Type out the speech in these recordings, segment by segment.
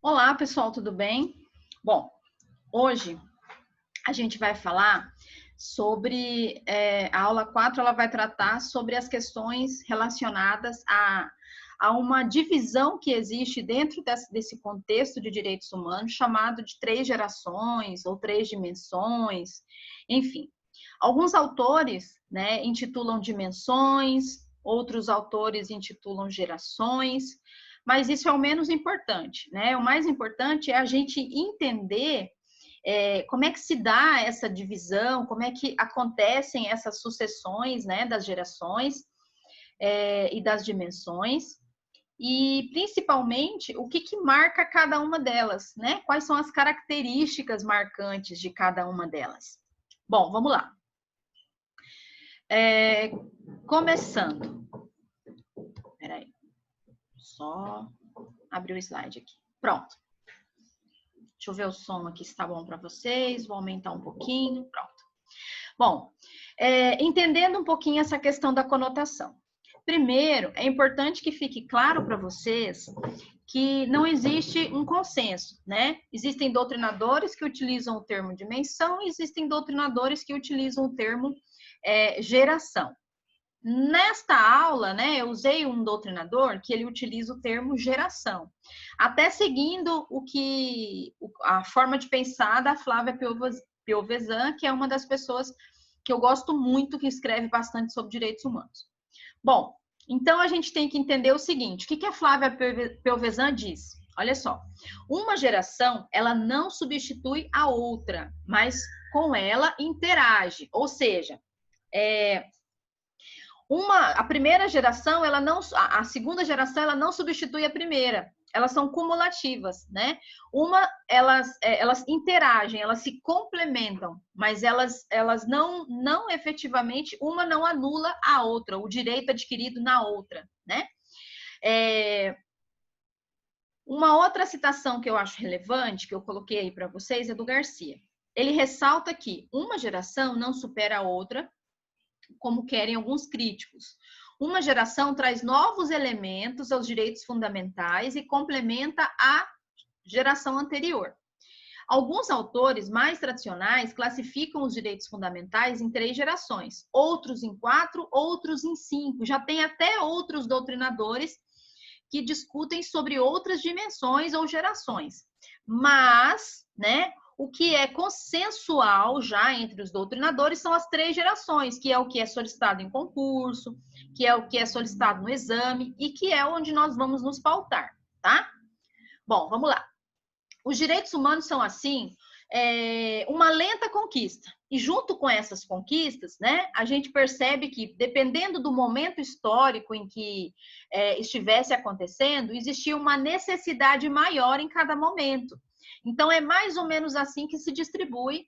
Olá, pessoal, tudo bem? Bom, hoje a gente vai falar sobre a aula 4, ela vai tratar sobre as questões relacionadas a uma divisão que existe dentro desse contexto de direitos humanos, chamado de 3 gerações ou 3 dimensões, enfim. Alguns autores, né, intitulam dimensões, outros autores intitulam gerações, mas isso é o menos importante, né? O mais importante é a gente entender como é que se dá essa divisão, como é que acontecem essas sucessões, né, das gerações e das dimensões, e principalmente o que marca cada uma delas, né? Quais são as características marcantes de cada uma delas. Bom, vamos lá. Começando. Peraí. Só abrir o slide aqui. Pronto. Deixa eu ver o som aqui se está bom para vocês. Vou aumentar um pouquinho. Pronto. Bom, entendendo um pouquinho essa questão da conotação. Primeiro, é importante que fique claro para vocês que não existe um consenso, né? Existem doutrinadores que utilizam o termo dimensão e existem doutrinadores que utilizam o termo geração. Nesta aula, né, eu usei um doutrinador que ele utiliza o termo geração, até seguindo a forma de pensar da Flávia Piovesan, que é uma das pessoas que eu gosto muito, que escreve bastante sobre direitos humanos. Bom, então a gente tem que entender o seguinte, o que a Flávia Piovesan diz? Olha só, uma geração, ela não substitui a outra, mas com ela interage, ou seja, a primeira geração, a segunda geração, ela não substitui a primeira. Elas são cumulativas, né? Elas interagem, elas se complementam, mas elas não efetivamente, uma não anula a outra, o direito adquirido na outra, né? Uma outra citação que eu acho relevante, que eu coloquei aí para vocês, é do Garcia. Ele ressalta que uma geração não supera a outra, como querem alguns críticos. Uma geração traz novos elementos aos direitos fundamentais e complementa a geração anterior. Alguns autores mais tradicionais classificam os direitos fundamentais em 3 gerações, outros em 4, outros em 5. Já tem até outros doutrinadores que discutem sobre outras dimensões ou gerações. Mas, né, o que é consensual já entre os doutrinadores são as 3 gerações, que é o que é solicitado em concurso, que é o que é solicitado no exame e que é onde nós vamos nos pautar, tá? Bom, vamos lá. Os direitos humanos são, assim, uma lenta conquista. E junto com essas conquistas, né, a gente percebe que, dependendo do momento histórico em que estivesse acontecendo, existia uma necessidade maior em cada momento. Então, é mais ou menos assim que se distribui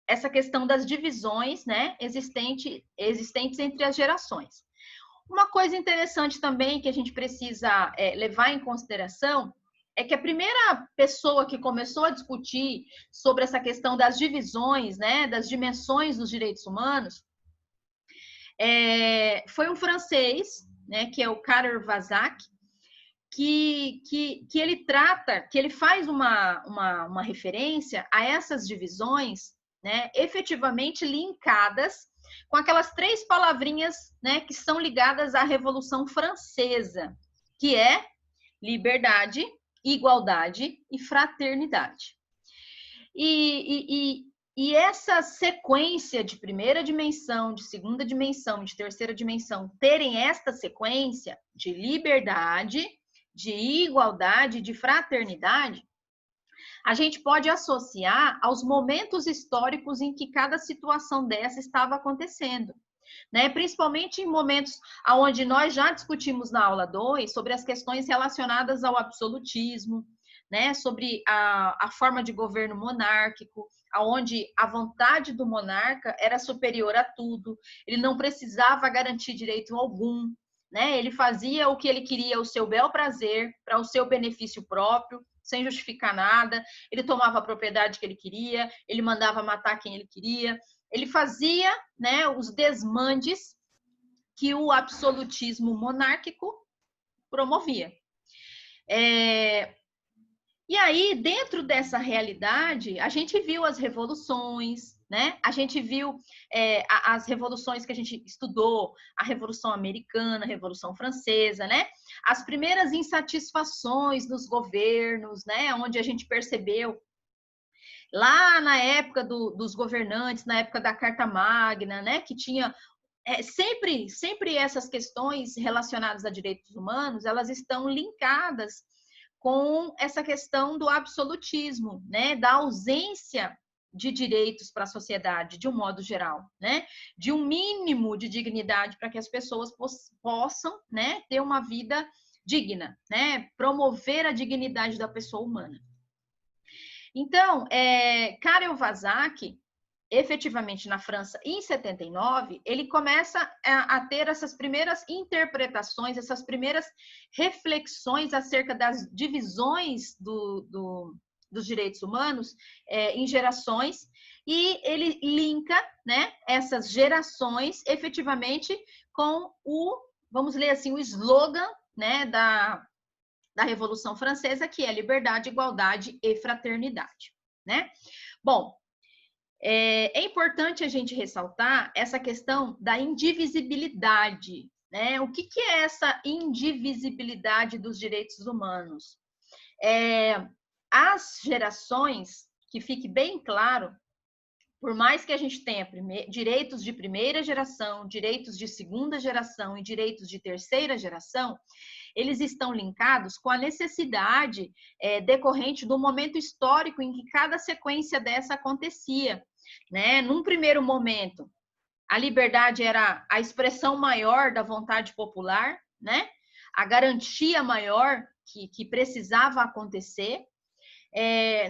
essa questão das divisões, né, existentes entre as gerações. Uma coisa interessante também que a gente precisa levar em consideração é que a primeira pessoa que começou a discutir sobre essa questão das divisões, né, das dimensões dos direitos humanos, foi um francês, né, que é o Carter Vazac, que ele faz uma referência a essas divisões, né, efetivamente linkadas com aquelas 3 palavrinhas, né, que são ligadas à Revolução Francesa, que é liberdade, igualdade e fraternidade. E essa sequência de primeira dimensão, de segunda dimensão, de terceira dimensão, terem esta sequência de liberdade, de igualdade, de fraternidade, a gente pode associar aos momentos históricos em que cada situação dessa estava acontecendo. Né? Principalmente em momentos onde nós já discutimos na aula 2 sobre as questões relacionadas ao absolutismo, né? Sobre a forma de governo monárquico, onde a vontade do monarca era superior a tudo, ele não precisava garantir direito algum, né? Ele fazia o que ele queria, o seu bel prazer, para o seu benefício próprio, sem justificar nada, ele tomava a propriedade que ele queria, ele mandava matar quem ele queria, ele fazia, né, os desmandes que o absolutismo monárquico promovia. E aí, dentro dessa realidade, a gente viu as revoluções, né? A gente viu as revoluções que a gente estudou, a Revolução Americana, a Revolução Francesa, né? As primeiras insatisfações dos governos, né? Onde a gente percebeu lá na época dos governantes, na época da Carta Magna, né? Que tinha sempre essas questões relacionadas a direitos humanos, elas estão linkadas com essa questão do absolutismo, né? Da ausência de direitos para a sociedade, de um modo geral, né? De um mínimo de dignidade para que as pessoas possam, né, ter uma vida digna, né? Promover a dignidade da pessoa humana. Então, Karel Vazak, efetivamente na França, em 79, ele começa a ter essas primeiras interpretações, essas primeiras reflexões acerca das divisões dos direitos humanos em gerações, e ele linka, né, essas gerações efetivamente com vamos ler assim, o slogan, né, da Revolução Francesa, que é liberdade, igualdade e fraternidade, né? Bom, é importante a gente ressaltar essa questão da indivisibilidade, né? O que é essa indivisibilidade dos direitos humanos? As gerações, que fique bem claro, por mais que a gente tenha direitos de primeira geração, direitos de segunda geração e direitos de terceira geração, eles estão linkados com a necessidade decorrente do momento histórico em que cada sequência dessa acontecia, né? Num primeiro momento, a liberdade era a expressão maior da vontade popular, né? A garantia maior que precisava acontecer.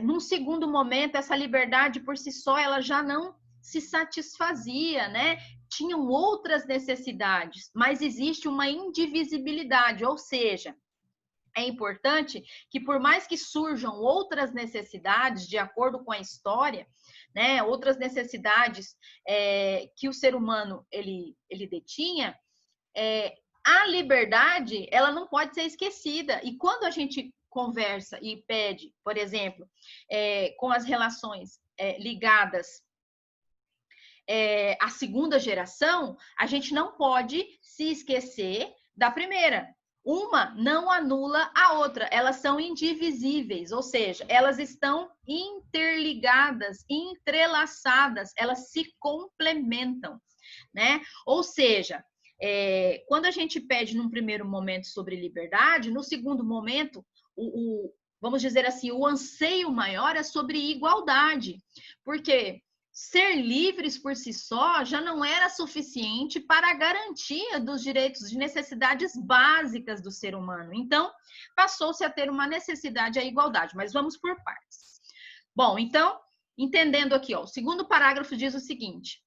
Num segundo momento, essa liberdade por si só, ela já não se satisfazia, né? Tinham outras necessidades, mas existe uma indivisibilidade, ou seja, é importante que, por mais que surjam outras necessidades, de acordo com a história, né, outras necessidades que o ser humano ele detinha, a liberdade ela não pode ser esquecida. E quando a gente conversa e pede, por exemplo, com as relações ligadas à segunda geração, a gente não pode se esquecer da primeira. Uma não anula a outra, elas são indivisíveis, ou seja, elas estão interligadas, entrelaçadas, elas se complementam, né? Ou seja, quando a gente pede num primeiro momento sobre liberdade, no segundo momento, vamos dizer assim, o anseio maior é sobre igualdade, porque ser livres por si só já não era suficiente para a garantia dos direitos de necessidades básicas do ser humano. Então, passou-se a ter uma necessidade à igualdade, mas vamos por partes. Bom, então, entendendo aqui, ó, o segundo parágrafo diz o seguinte: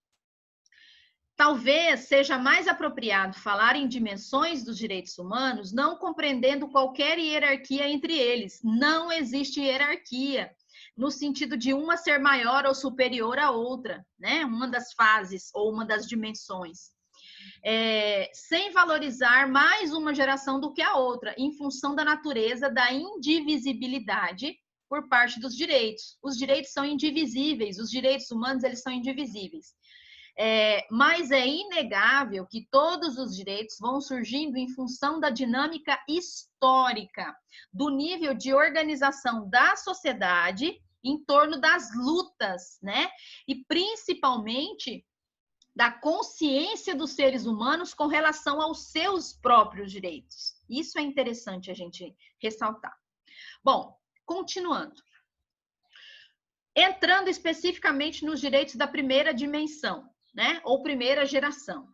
talvez seja mais apropriado falar em dimensões dos direitos humanos, não compreendendo qualquer hierarquia entre eles. Não existe hierarquia no sentido de uma ser maior ou superior à outra, né? Uma das fases ou uma das dimensões. Sem valorizar mais uma geração do que a outra, em função da natureza da indivisibilidade por parte dos direitos. Os direitos são indivisíveis, os direitos humanos eles são indivisíveis. Mas é inegável que todos os direitos vão surgindo em função da dinâmica histórica, do nível de organização da sociedade em torno das lutas, né? E principalmente da consciência dos seres humanos com relação aos seus próprios direitos. Isso é interessante a gente ressaltar. Bom, continuando. Entrando especificamente nos direitos da primeira dimensão, né? Ou primeira geração.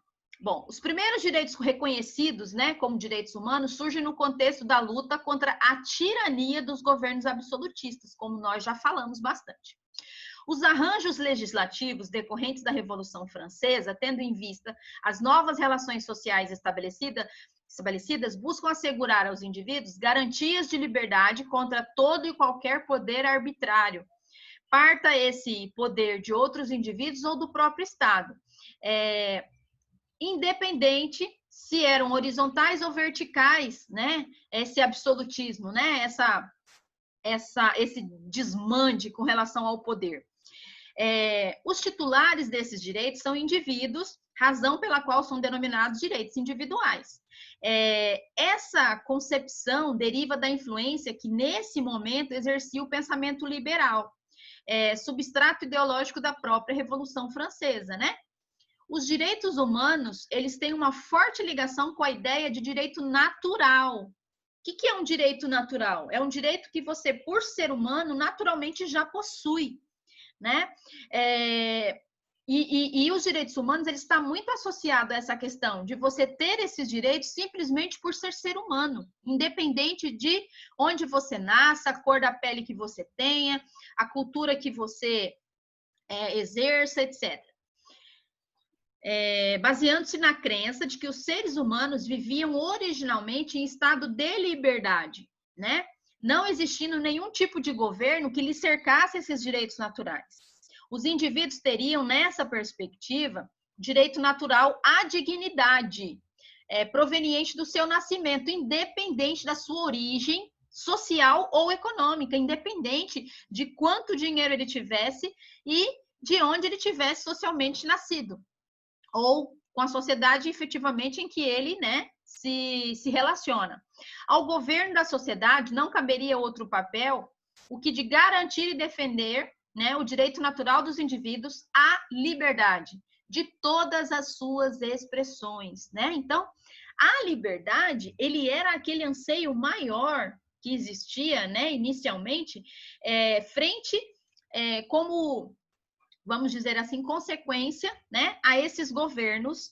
Bom, os primeiros direitos reconhecidos, né, como direitos humanos, surgem no contexto da luta contra a tirania dos governos absolutistas, como nós já falamos bastante. Os arranjos legislativos decorrentes da Revolução Francesa, tendo em vista as novas relações sociais estabelecidas, buscam assegurar aos indivíduos garantias de liberdade contra todo e qualquer poder arbitrário, parta esse poder de outros indivíduos ou do próprio Estado, independente se eram horizontais ou verticais, né? Esse absolutismo, né? esse desmande com relação ao poder. Os titulares desses direitos são indivíduos, razão pela qual são denominados direitos individuais. Essa concepção deriva da influência que, nesse momento, exercia o pensamento liberal, substrato ideológico da própria Revolução Francesa, né? Os direitos humanos, eles têm uma forte ligação com a ideia de direito natural. O que é um direito natural? É um direito que você, por ser humano, naturalmente já possui, né? E os direitos humanos, ele está muito associado a essa questão de você ter esses direitos simplesmente por ser humano, independente de onde você nasça, a cor da pele que você tenha, a cultura que você exerça, etc. Baseando-se na crença de que os seres humanos viviam originalmente em estado de liberdade, né? Não existindo nenhum tipo de governo que lhe cercasse esses direitos naturais. Os indivíduos teriam, nessa perspectiva, direito natural à dignidade, proveniente do seu nascimento, independente da sua origem social ou econômica, independente de quanto dinheiro ele tivesse e de onde ele tivesse socialmente nascido, ou com a sociedade efetivamente em que ele, né, se relaciona. Ao governo da sociedade não caberia outro papel o que de garantir e defender, né, o direito natural dos indivíduos à liberdade de todas as suas expressões, né? Então, a liberdade, ele era aquele anseio maior que existia, né, inicialmente, como, vamos dizer assim, consequência, né, a esses governos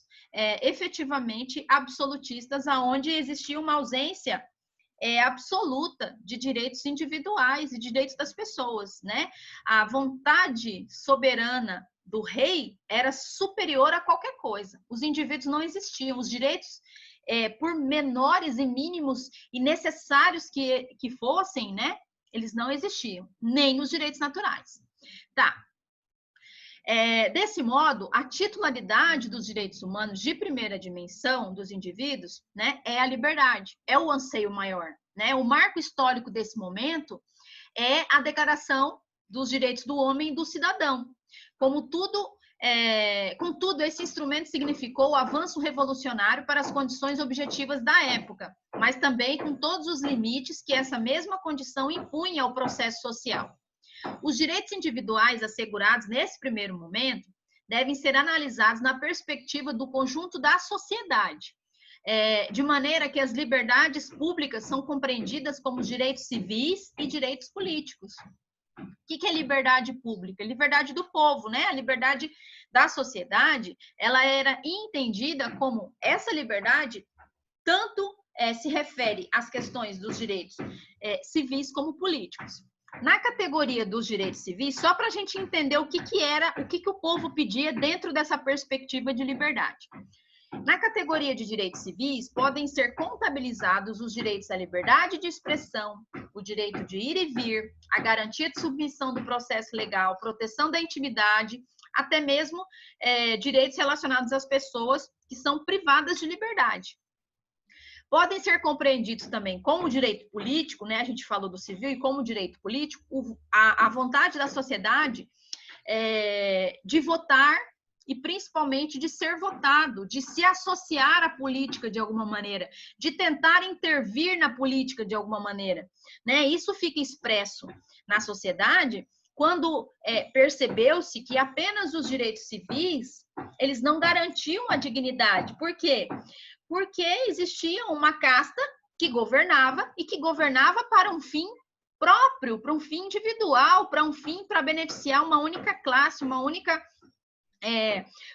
efetivamente absolutistas, aonde existia uma ausência absoluta de direitos individuais e direitos das pessoas, né? A vontade soberana do rei era superior a qualquer coisa. Os indivíduos não existiam, os direitos, por menores e mínimos e necessários que fossem, né? Eles não existiam, nem os direitos naturais. Tá. Desse modo, a titularidade dos direitos humanos de primeira dimensão dos indivíduos, né, é a liberdade, é o anseio maior, né? O marco histórico desse momento é a Declaração dos Direitos do Homem e do Cidadão. Contudo, esse instrumento significou o avanço revolucionário para as condições objetivas da época, mas também com todos os limites que essa mesma condição impunha ao processo social. Os direitos individuais assegurados nesse primeiro momento devem ser analisados na perspectiva do conjunto da sociedade, de maneira que as liberdades públicas são compreendidas como direitos civis e direitos políticos. O que é liberdade pública? Liberdade do povo, né? A liberdade da sociedade, ela era entendida como essa liberdade tanto se refere às questões dos direitos civis como políticos. Na categoria dos direitos civis, só para a gente entender o que o povo pedia dentro dessa perspectiva de liberdade. Na categoria de direitos civis, podem ser contabilizados os direitos à liberdade de expressão, o direito de ir e vir, a garantia de submissão do processo legal, proteção da intimidade, até mesmo direitos relacionados às pessoas que são privadas de liberdade. Podem ser compreendidos também como direito político, né? A gente falou do civil, e como direito político, a vontade da sociedade de votar e principalmente de ser votado, de se associar à política de alguma maneira, de tentar intervir na política de alguma maneira, né? Isso fica expresso na sociedade quando percebeu-se que apenas os direitos civis, eles não garantiam a dignidade. Por quê? Porque existia uma casta que governava e que governava para um fim próprio, para um fim individual, para beneficiar uma única classe, uma única,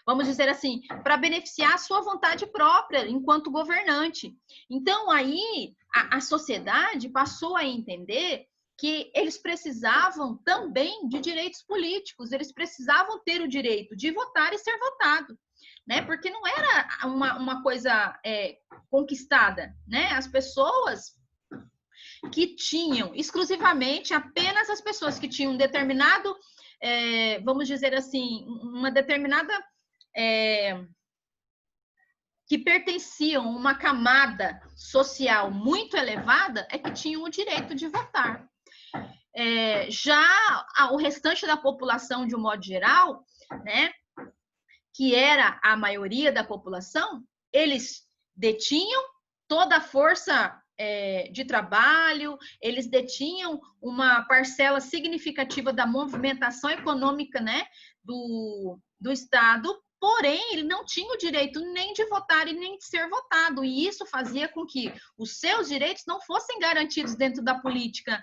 vamos dizer assim, para beneficiar a sua vontade própria enquanto governante. Então, aí, a sociedade passou a entender que eles precisavam também de direitos políticos, eles precisavam ter o direito de votar e ser votado, né? Porque não era uma coisa conquistada, né? As pessoas que tinham exclusivamente, apenas as pessoas que tinham um determinado, vamos dizer assim, uma determinada, que pertenciam a uma camada social muito elevada, é que tinham o direito de votar. o restante da população, de um modo geral, né, que era a maioria da população, eles detinham toda a força de trabalho, eles detinham uma parcela significativa da movimentação econômica, né, do Estado, porém, ele não tinha o direito nem de votar e nem de ser votado, e isso fazia com que os seus direitos não fossem garantidos dentro da política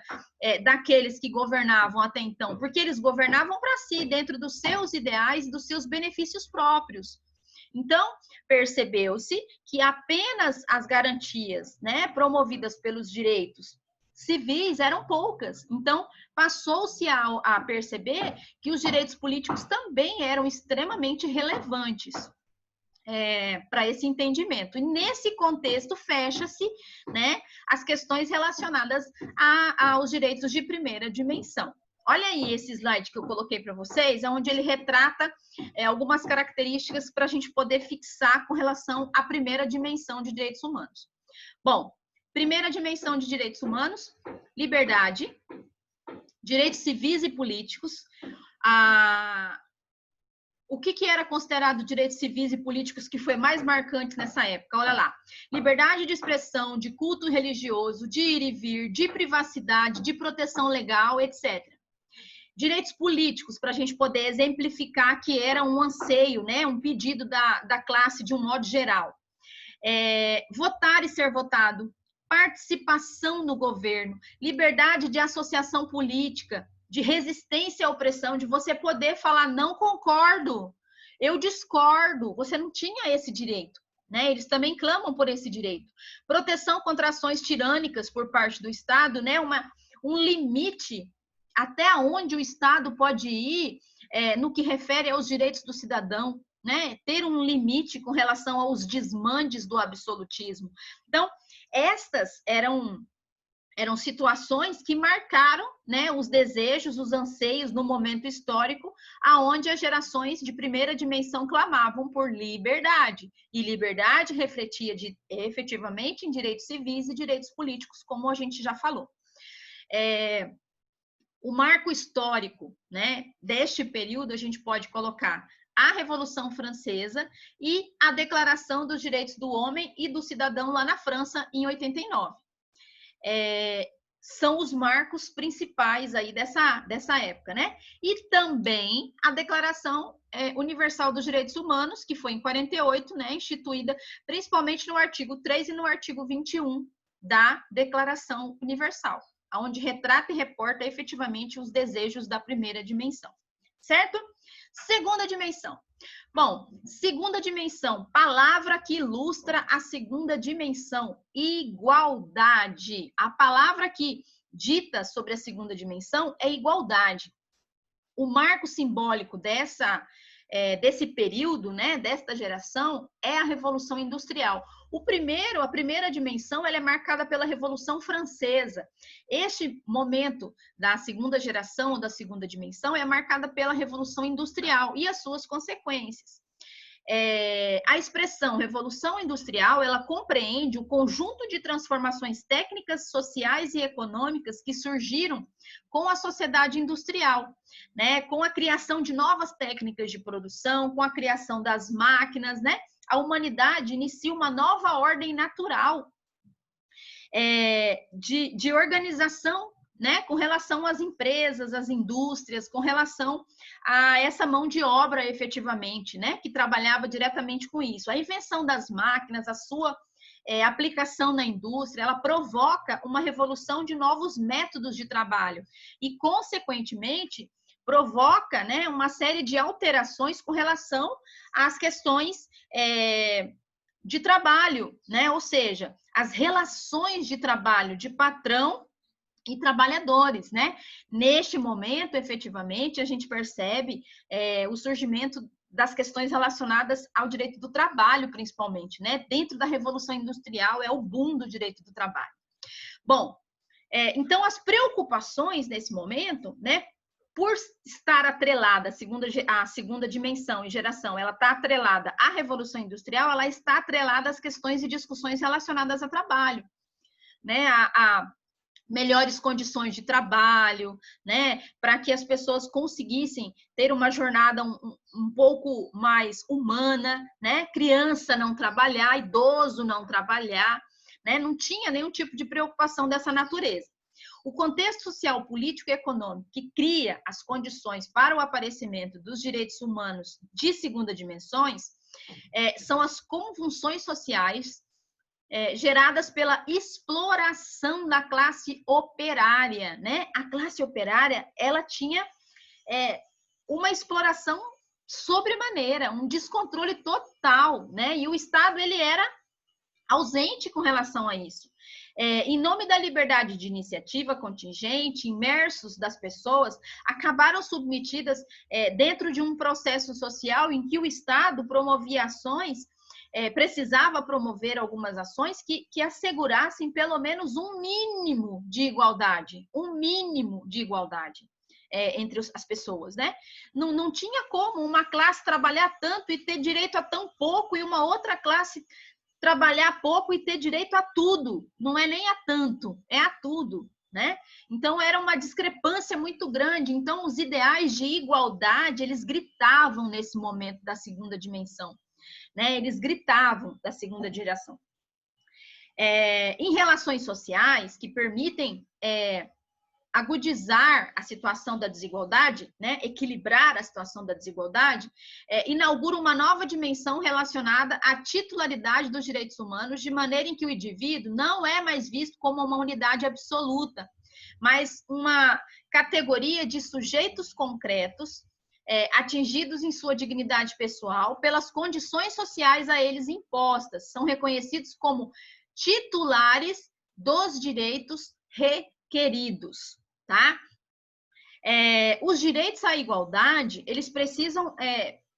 daqueles que governavam até então, porque eles governavam para si, dentro dos seus ideais e dos seus benefícios próprios. Então, percebeu-se que apenas as garantias, né, promovidas pelos direitos civis eram poucas. Então, passou-se a perceber que os direitos políticos também eram extremamente relevantes para esse entendimento. E nesse contexto, fecha-se, né, as questões relacionadas aos direitos de primeira dimensão. Olha aí esse slide que eu coloquei para vocês, onde ele retrata algumas características para a gente poder fixar com relação à primeira dimensão de direitos humanos. Bom, primeira dimensão de direitos humanos, liberdade, direitos civis e políticos. O que era considerado direitos civis e políticos que foi mais marcante nessa época? Olha lá, liberdade de expressão, de culto religioso, de ir e vir, de privacidade, de proteção legal, etc. Direitos políticos, para a gente poder exemplificar que era um anseio, né, um pedido da classe de um modo geral. Votar e ser votado, participação no governo, liberdade de associação política, de resistência à opressão, de você poder falar não concordo, eu discordo, você não tinha esse direito, né? Eles também clamam por esse direito. Proteção contra ações tirânicas por parte do Estado, né? Um limite até onde o Estado pode ir no que refere aos direitos do cidadão, né? Ter um limite com relação aos desmandes do absolutismo. Então, estas eram situações que marcaram, né, os desejos, os anseios no momento histórico, aonde as gerações de primeira dimensão clamavam por liberdade. E liberdade refletia efetivamente em direitos civis e direitos políticos, como a gente já falou. O marco histórico, né, deste período, a gente pode colocar a Revolução Francesa e a Declaração dos Direitos do Homem e do Cidadão lá na França, em 89. São os marcos principais aí dessa época, né? E também a Declaração Universal dos Direitos Humanos, que foi em 48, né, instituída principalmente no artigo 3 e no artigo 21 da Declaração Universal, onde retrata e reporta efetivamente os desejos da primeira dimensão, certo? Segunda dimensão. Bom, segunda dimensão, palavra que ilustra a segunda dimensão, igualdade. A palavra que dita sobre a segunda dimensão é igualdade. O marco simbólico desse período, né, desta geração, é a Revolução Industrial. A primeira dimensão, ela é marcada pela Revolução Francesa. Este momento da segunda geração, ou da segunda dimensão, é marcada pela Revolução Industrial e as suas consequências. A expressão Revolução Industrial, ela compreende o conjunto de transformações técnicas, sociais e econômicas que surgiram com a sociedade industrial, né? Com a criação de novas técnicas de produção, com a criação das máquinas, né? A humanidade inicia uma nova ordem natural de organização, né, com relação às empresas, às indústrias, com relação a essa mão de obra efetivamente, né, que trabalhava diretamente com isso. A invenção das máquinas, a sua aplicação na indústria, ela provoca uma revolução de novos métodos de trabalho e, consequentemente, provoca, né, uma série de alterações com relação às questões de trabalho, né, ou seja, as relações de trabalho de patrão e trabalhadores, né? Neste momento, efetivamente, a gente percebe o surgimento das questões relacionadas ao direito do trabalho, principalmente, né? Dentro da Revolução Industrial, é o boom do direito do trabalho. Bom, então, as preocupações nesse momento, né? Por estar atrelada à segunda dimensão e geração, ela está atrelada à Revolução Industrial, ela está atrelada às questões e discussões relacionadas ao trabalho, né? melhores condições de trabalho, né, para que as pessoas conseguissem ter uma jornada um pouco mais humana, né, criança não trabalhar, idoso não trabalhar, né, não tinha nenhum tipo de preocupação dessa natureza. O contexto social, político e econômico que cria as condições para o aparecimento dos direitos humanos de segunda dimensões são as convulsões sociais geradas pela exploração da classe operária, né? A classe operária, ela tinha uma exploração sobremaneira, um descontrole total, né? E o Estado, ele era ausente com relação a isso. Em nome da liberdade de iniciativa contingente, imersos das pessoas, acabaram submetidas dentro de um processo social em que o Estado promovia ações, precisava promover algumas ações que assegurassem pelo menos um mínimo de igualdade, entre as pessoas, né? Não tinha como uma classe trabalhar tanto e ter direito a tão pouco e uma outra classe trabalhar pouco e ter direito a tudo. Não é nem a tanto, é a tudo, né? Então, era uma discrepância muito grande. Então, os ideais de igualdade, eles gritavam nesse momento da segunda dimensão, né? Eles gritavam da segunda geração. Em relações sociais que permitem agudizar a situação da desigualdade, né, equilibrar a situação da desigualdade, inaugura uma nova dimensão relacionada à titularidade dos direitos humanos, de maneira em que o indivíduo não é mais visto como uma unidade absoluta, mas uma categoria de sujeitos concretos, atingidos em sua dignidade pessoal pelas condições sociais a eles impostas, são reconhecidos como titulares dos direitos requeridos. Tá? Os direitos à igualdade, eles precisam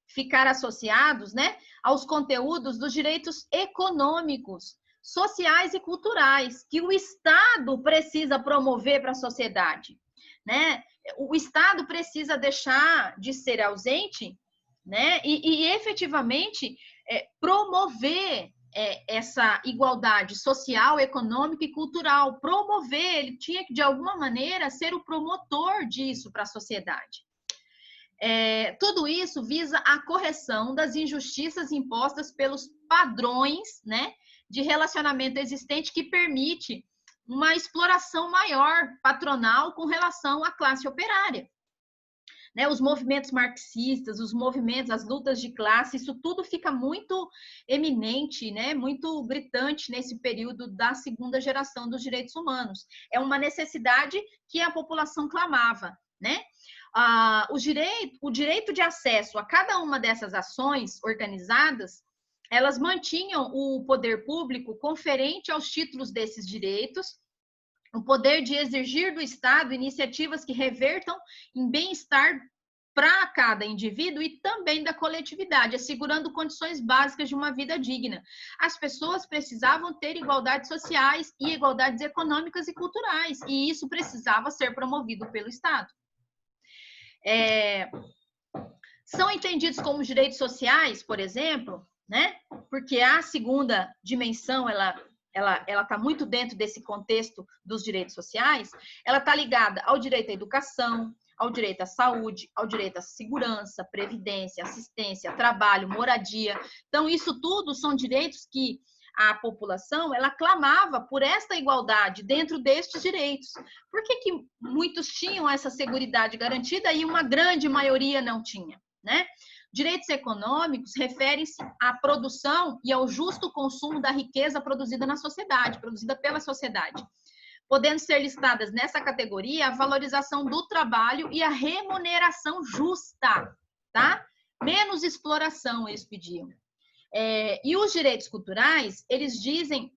ficar associados, né, aos conteúdos dos direitos econômicos, sociais e culturais, que o Estado precisa promover para a sociedade, né? O Estado precisa deixar de ser ausente, né, e efetivamente promover essa igualdade social, econômica e cultural, promover, ele tinha que, de alguma maneira, ser o promotor disso para a sociedade. Tudo isso visa a correção das injustiças impostas pelos padrões, né, de relacionamento existente que permite uma exploração maior patronal com relação à classe operária. Né, os movimentos marxistas, os movimentos, as lutas de classe, isso tudo fica muito eminente, né, muito gritante nesse período da segunda geração dos direitos humanos. É uma necessidade que a população clamava, né? O direito de acesso a cada uma dessas ações organizadas, elas mantinham o poder público conferente aos títulos desses direitos, o poder de exigir do Estado iniciativas que revertam em bem-estar para cada indivíduo e também da coletividade, assegurando condições básicas de uma vida digna. As pessoas precisavam ter igualdades sociais e igualdades econômicas e culturais, e isso precisava ser promovido pelo Estado. São entendidos como direitos sociais, por exemplo, né? Porque a segunda dimensão, ela está muito dentro desse contexto dos direitos sociais, ela está ligada ao direito à educação, ao direito à saúde, ao direito à segurança, previdência, assistência, trabalho, moradia. Então, isso tudo são direitos que a população, ela clamava por esta igualdade dentro destes direitos. Por que muitos tinham essa seguridade garantida e uma grande maioria não tinha, né? Direitos econômicos referem-se à produção e ao justo consumo da riqueza produzida na sociedade, produzida pela sociedade, podendo ser listadas nessa categoria a valorização do trabalho e a remuneração justa, tá? Menos exploração, eles pediam. E os direitos culturais, eles dizem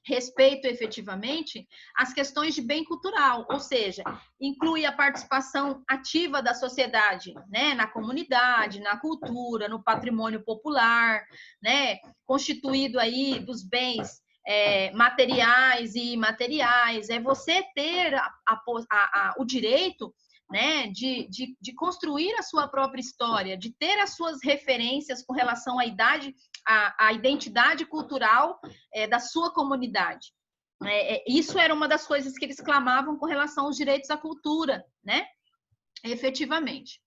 respeito efetivamente às questões de bem cultural, ou seja, inclui a participação ativa da sociedade, né, na comunidade, na cultura, no patrimônio popular, né, constituído aí dos bens materiais e imateriais. É você ter o direito, né, de construir a sua própria história, de ter as suas referências com relação à identidade cultural da sua comunidade. Isso era uma das coisas que eles clamavam com relação aos direitos à cultura, né? Efetivamente.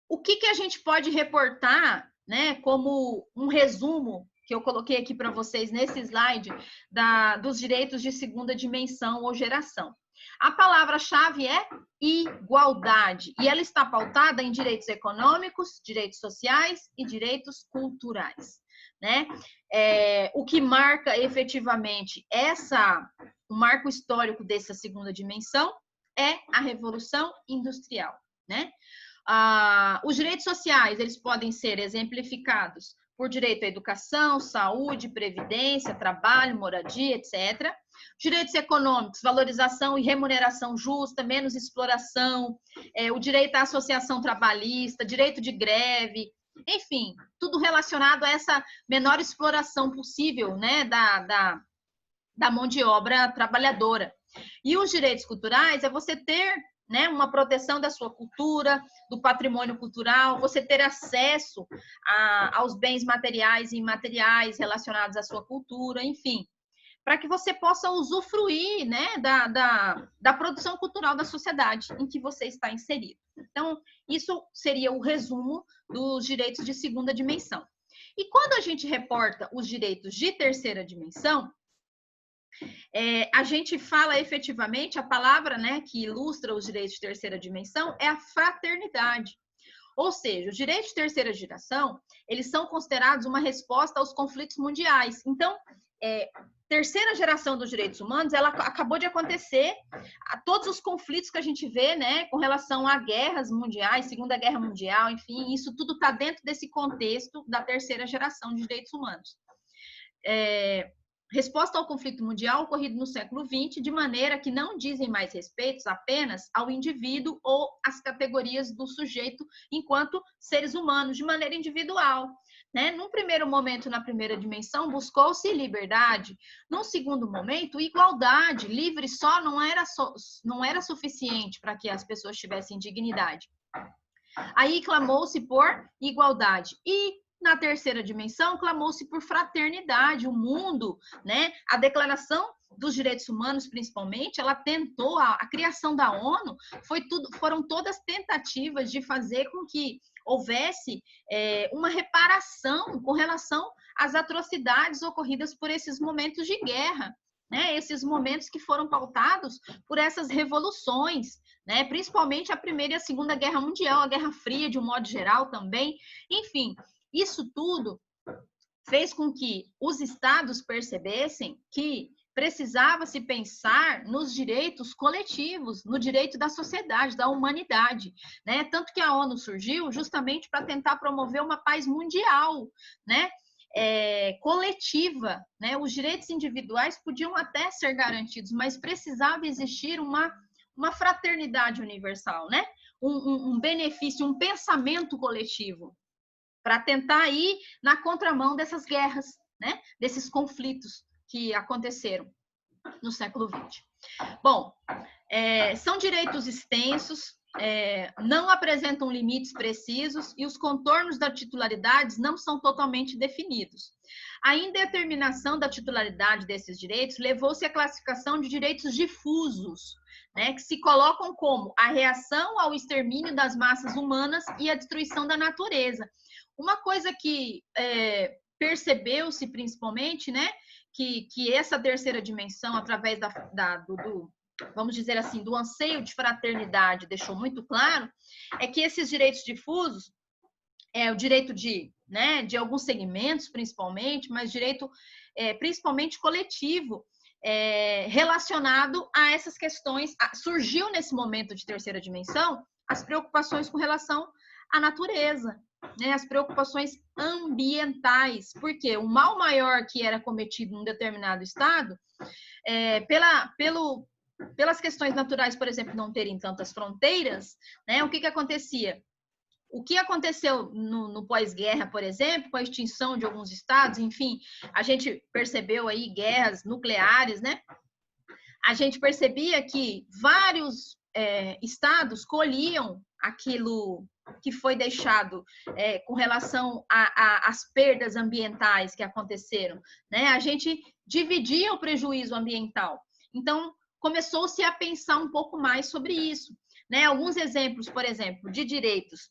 O que a gente pode reportar, né, como um resumo que eu coloquei aqui para vocês nesse slide dos direitos de segunda dimensão ou geração? A palavra-chave é igualdade, e ela está pautada em direitos econômicos, direitos sociais e direitos culturais, né? O que marca efetivamente o marco histórico dessa segunda dimensão é a Revolução Industrial, né? Os direitos sociais, eles podem ser exemplificados por direito à educação, saúde, previdência, trabalho, moradia, etc. Direitos econômicos, valorização e remuneração justa, menos exploração, o direito à associação trabalhista, direito de greve, enfim, tudo relacionado a essa menor exploração possível, né, da mão de obra trabalhadora. E os direitos culturais é você ter, né, uma proteção da sua cultura, do patrimônio cultural, você ter acesso aos bens materiais e imateriais relacionados à sua cultura, enfim, para que você possa usufruir, né, da produção cultural da sociedade em que você está inserido. Então, isso seria o resumo dos direitos de segunda dimensão. E quando a gente reporta os direitos de terceira dimensão, a gente fala efetivamente, a palavra, né, que ilustra os direitos de terceira dimensão é a fraternidade. Ou seja, os direitos de terceira geração, eles são considerados uma resposta aos conflitos mundiais. Então, terceira geração dos direitos humanos, ela acabou de acontecer, a todos os conflitos que a gente vê, né, com relação a guerras mundiais, Segunda Guerra Mundial, enfim, isso tudo está dentro desse contexto da terceira geração de direitos humanos. Resposta ao conflito mundial ocorrido no século XX, de maneira que não dizem mais respeito apenas ao indivíduo ou às categorias do sujeito enquanto seres humanos, de maneira individual. Né? Num primeiro momento, na primeira dimensão, buscou-se liberdade. Num segundo momento, igualdade. Livre só não era suficiente para que as pessoas tivessem dignidade. Aí clamou-se por igualdade. E na terceira dimensão, clamou-se por fraternidade, o mundo, né? A Declaração dos Direitos Humanos, principalmente, ela tentou, a criação da ONU, foram todas tentativas de fazer com que houvesse uma reparação com relação às atrocidades ocorridas por esses momentos de guerra, né? Esses momentos que foram pautados por essas revoluções, né? Principalmente a Primeira e a Segunda Guerra Mundial, a Guerra Fria, de um modo geral também, enfim. Isso tudo fez com que os estados percebessem que precisava se pensar nos direitos coletivos, no direito da sociedade, da humanidade, né? Tanto que a ONU surgiu justamente para tentar promover uma paz mundial, né? Coletiva, né? Os direitos individuais podiam até ser garantidos, mas precisava existir uma fraternidade universal, né? Um benefício, um pensamento coletivo, para tentar ir na contramão dessas guerras, né? Desses conflitos que aconteceram no século XX. Bom, são direitos extensos, não apresentam limites precisos e os contornos da titularidade não são totalmente definidos. A indeterminação da titularidade desses direitos levou-se à classificação de direitos difusos, né, que se colocam como a reação ao extermínio das massas humanas e a destruição da natureza. Uma coisa que percebeu-se principalmente, né, que essa terceira dimensão, através vamos dizer assim, do anseio de fraternidade, deixou muito claro, é que esses direitos difusos, o direito de alguns segmentos, principalmente, mas direito principalmente coletivo, relacionado a essas questões. Surgiu nesse momento de terceira dimensão as preocupações com relação à natureza, né, as preocupações ambientais, porque o mal maior que era cometido num determinado estado, pelas questões naturais, por exemplo, não terem tantas fronteiras, né, o que acontecia? O que aconteceu no pós-guerra, por exemplo, com a extinção de alguns estados, enfim, a gente percebeu aí guerras nucleares, né? A gente percebia que vários estados colhiam que foi deixado com relação às perdas ambientais que aconteceram, né? A gente dividia o prejuízo ambiental. Então, começou-se a pensar um pouco mais sobre isso, né? Alguns exemplos, por exemplo, de direitos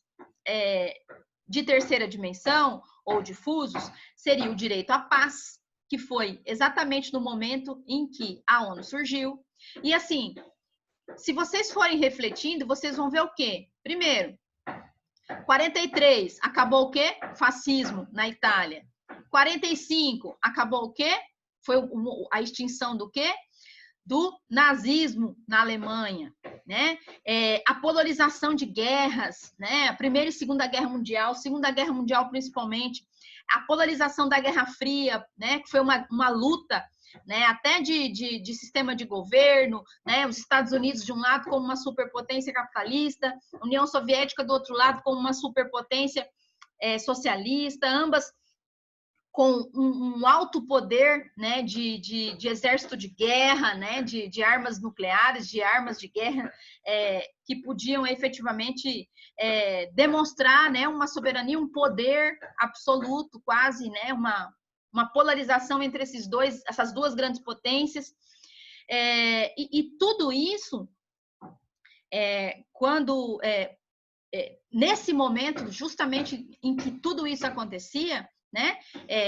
de terceira dimensão ou difusos, seria o direito à paz, que foi exatamente no momento em que a ONU surgiu. E assim, se vocês forem refletindo, vocês vão ver o quê? Primeiro, 43, acabou o quê? Fascismo na Itália. 45, acabou o quê? Foi a extinção do quê? Do nazismo na Alemanha, né? A polarização de guerras, né? A Primeira e Segunda Guerra Mundial, Segunda Guerra Mundial principalmente, a polarização da Guerra Fria, né? Que foi uma luta, né? Até de sistema de governo, né? Os Estados Unidos de um lado como uma superpotência capitalista, a União Soviética do outro lado como uma superpotência socialista, ambas com um alto poder, né, de exército de guerra, né, de armas nucleares, de armas de guerra, que podiam efetivamente demonstrar, né, uma soberania, um poder absoluto, quase, né, uma polarização entre essas duas grandes potências. E tudo isso, quando nesse momento, justamente em que tudo isso acontecia, né?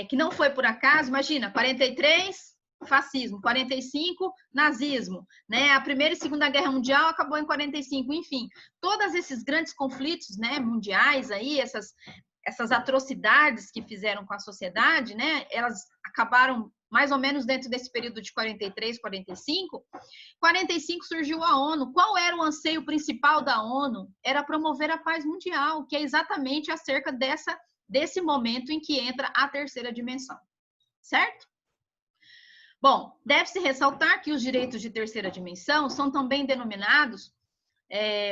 Que não foi por acaso, imagina, 43, fascismo, 45, nazismo, né? A Primeira e Segunda Guerra Mundial acabou em 45, enfim, todos esses grandes conflitos, né, mundiais aí, essas atrocidades que fizeram com a sociedade, né? Elas acabaram mais ou menos dentro desse período de 43, 45. 45 surgiu a ONU. Qual era o anseio principal da ONU? Era promover a paz mundial, que é exatamente acerca desse momento em que entra a terceira dimensão, certo? Bom, deve-se ressaltar que os direitos de terceira dimensão são também denominados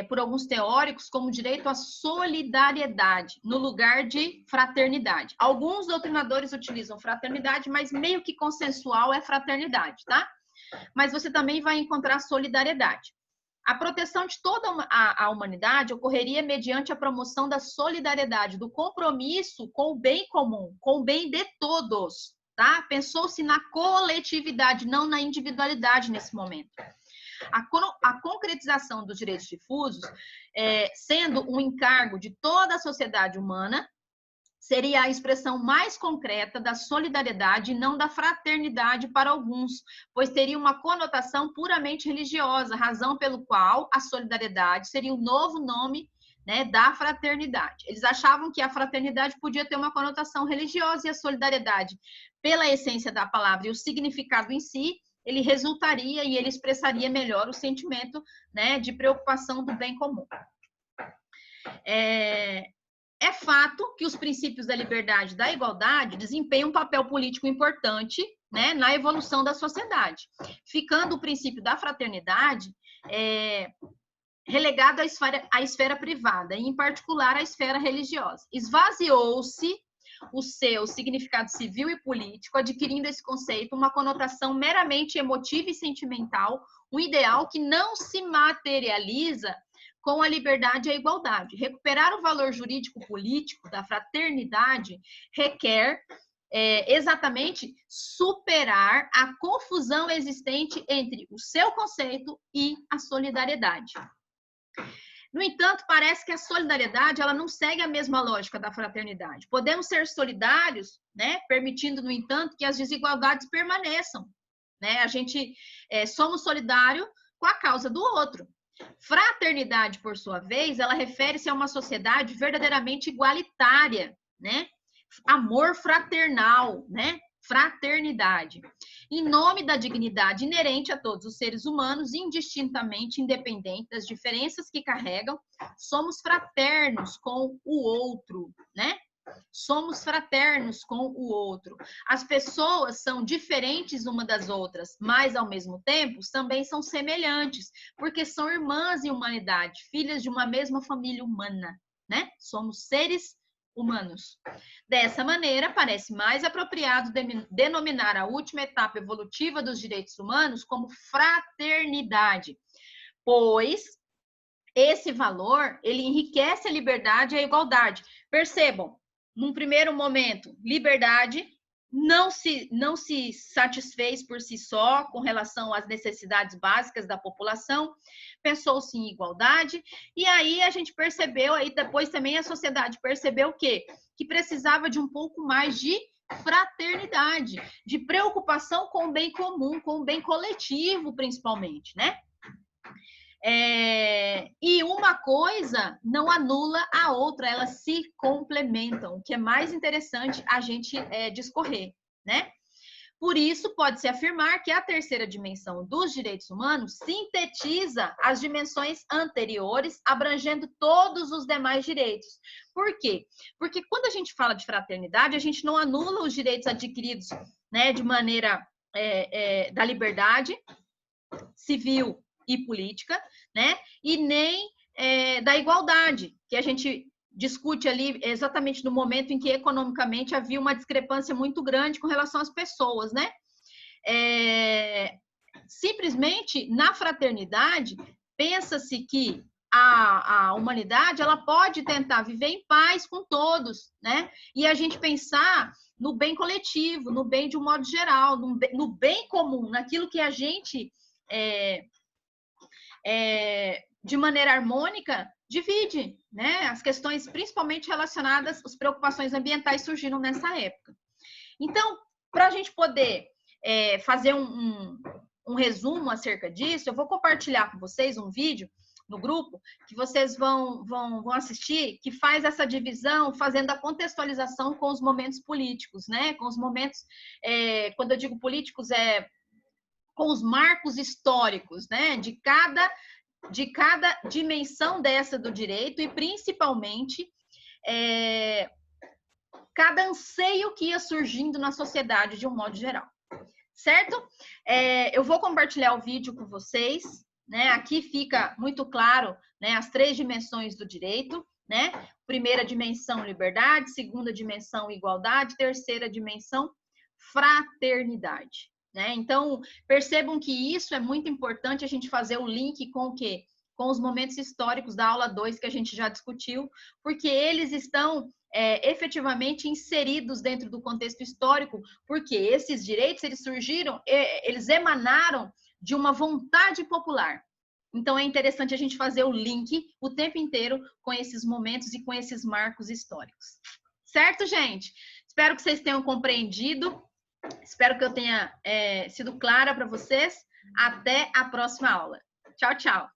por alguns teóricos como direito à solidariedade, no lugar de fraternidade. Alguns doutrinadores utilizam fraternidade, mas meio que consensual é fraternidade, tá? Mas você também vai encontrar solidariedade. A proteção de toda a humanidade ocorreria mediante a promoção da solidariedade, do compromisso com o bem comum, com o bem de todos, tá? Pensou-se na coletividade, não na individualidade nesse momento. A concretização dos direitos difusos, sendo um encargo de toda a sociedade humana, seria a expressão mais concreta da solidariedade e não da fraternidade para alguns, pois teria uma conotação puramente religiosa, razão pelo qual a solidariedade seria o novo nome, né, da fraternidade. Eles achavam que a fraternidade podia ter uma conotação religiosa e a solidariedade, pela essência da palavra e o significado em si, ele resultaria e ele expressaria melhor o sentimento, né, de preocupação do bem comum. É fato que os princípios da liberdade e da igualdade desempenham um papel político importante, né, na evolução da sociedade, ficando o princípio da fraternidade relegado à esfera privada, e em particular à esfera religiosa. Esvaziou-se o seu significado civil e político, adquirindo esse conceito uma conotação meramente emotiva e sentimental, um ideal que não se materializa com a liberdade e a igualdade. Recuperar o valor jurídico-político da fraternidade requer exatamente superar a confusão existente entre o seu conceito e a solidariedade. No entanto, parece que a solidariedade ela não segue a mesma lógica da fraternidade. Podemos ser solidários, né, permitindo, no entanto, que as desigualdades permaneçam, né? A gente somos solidários com a causa do outro. Fraternidade, por sua vez, ela refere-se a uma sociedade verdadeiramente igualitária, né? Amor fraternal, né? Fraternidade. Em nome da dignidade inerente a todos os seres humanos, indistintamente independente das diferenças que carregam, somos fraternos com o outro, né? Somos fraternos com o outro. As pessoas são diferentes uma das outras, mas ao mesmo tempo também são semelhantes, porque são irmãs em humanidade, filhas de uma mesma família humana, né? Somos seres humanos. Dessa maneira, parece mais apropriado denominar a última etapa evolutiva dos direitos humanos como fraternidade, pois esse valor, ele enriquece a liberdade e a igualdade. Percebam, num primeiro momento, liberdade não se satisfez por si só com relação às necessidades básicas da população, pensou-se em igualdade, e aí a gente percebeu, aí depois também a sociedade percebeu que precisava de um pouco mais de fraternidade, de preocupação com o bem comum, com o bem coletivo, principalmente, né? E uma coisa não anula a outra, elas se complementam, o que é mais interessante a gente discorrer, né? Por isso, pode-se afirmar que a terceira dimensão dos direitos humanos sintetiza as dimensões anteriores, abrangendo todos os demais direitos. Por quê? Porque quando a gente fala de fraternidade, a gente não anula os direitos adquiridos, né, de maneira da liberdade civil e política, né? E nem da igualdade, que a gente discute ali exatamente no momento em que economicamente havia uma discrepância muito grande com relação às pessoas, né? Simplesmente, na fraternidade, pensa-se que a humanidade ela pode tentar viver em paz com todos, né? E a gente pensar no bem coletivo, no bem de um modo geral, no bem comum, naquilo que a gente de maneira harmônica, divide, né? As questões principalmente relacionadas, as preocupações ambientais surgiram nessa época. Então, para a gente poder fazer um resumo acerca disso, eu vou compartilhar com vocês um vídeo no grupo que vocês vão assistir, que faz essa divisão, fazendo a contextualização com os momentos políticos, né? Com os momentos, quando eu digo políticos, com os marcos históricos, né? De cada dimensão dessa do direito e, principalmente, cada anseio que ia surgindo na sociedade de um modo geral, certo? Eu vou compartilhar o vídeo com vocês, né? Aqui fica muito claro, né, as 3 dimensões do direito, né? Primeira dimensão, liberdade, segunda dimensão, igualdade, terceira dimensão, fraternidade. Né? Então, percebam que isso é muito importante a gente fazer o link com o quê? Com os momentos históricos da aula 2 que a gente já discutiu, porque eles estão efetivamente inseridos dentro do contexto histórico, porque esses direitos, eles surgiram, eles emanaram de uma vontade popular. Então, é interessante a gente fazer o link o tempo inteiro com esses momentos e com esses marcos históricos. Certo, gente? Espero que vocês tenham compreendido. Espero que eu tenha sido clara para vocês. Até a próxima aula. Tchau, tchau.